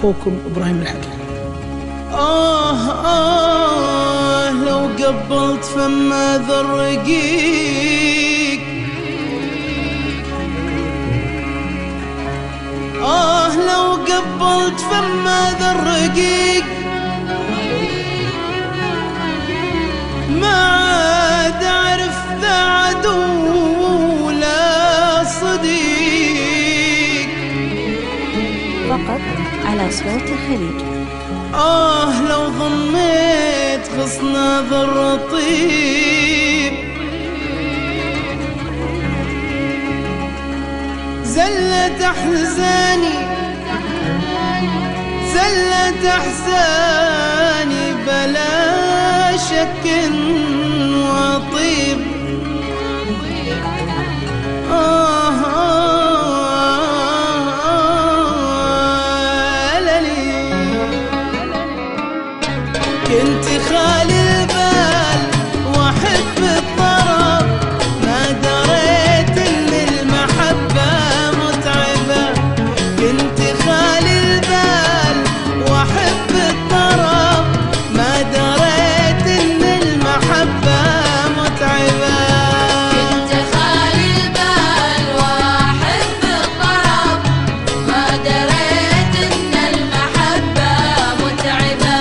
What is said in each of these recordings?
أخوكم إبراهيم الحكم. لو قبلت فما ذا الرقيق، لو قبلت فما ذا الرقيق، ما عاد أعرف ذا عدو ولا صديق. فقط على صوت الخليج. لو ضميت غصن ذا الرطيب، زلت أحزاني زلت أحزاني بلا شك وطيب. كنت خالي البال واحب الطرب، ما دريت ان المحبة متعبة. كنت خالي البال واحب الطرب، ما دريت ان المحبة متعبة. كنت خالي البال واحب الطرب، ما دريت ان المحبة متعبة.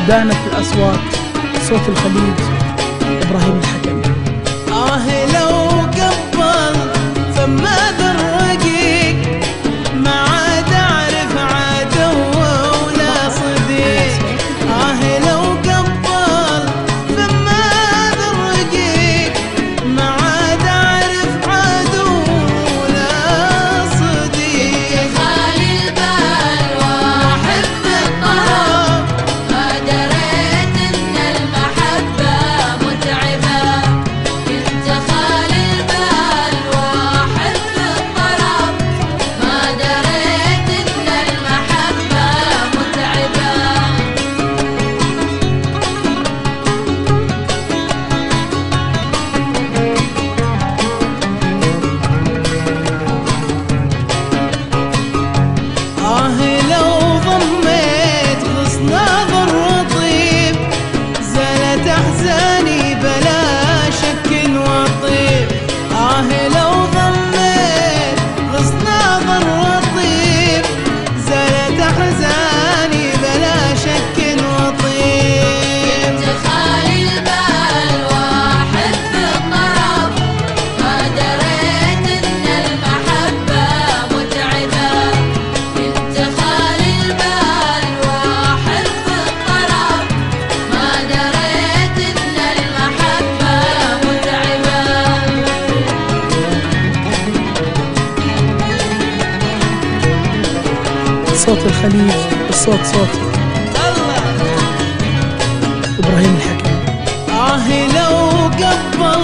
دانت الأصوات، صوت الخليج، إبراهيم الحكم. لو قبل فما ذا الرقيق، ما عاد أعرف عدو ولا صديق. لو قبل فما ذا الرقيق، ما عاد أعرف عدو ولا صديق. خالي البال واحب الطرب، ما دريت ان المحبة متعبة. كنت خالي البال واحب الطرب، ما دريت ان المحبة متعبة. لو ضميت غصن ذا الرطيب، زالت أحزاني بلا شك وطيب. لو ضميت غصن ذا الرطيب، زالت أحزاني بلا شك وطيب. كنت خالي البال واحب الطرب، ما دريت ان المحبة متعبة. كنت خالي البال واحب الطرب، ما دريت ان المحبة متعبة. صوت الخليج، الصوت صوتي، إبراهيم الحكم. لو قبل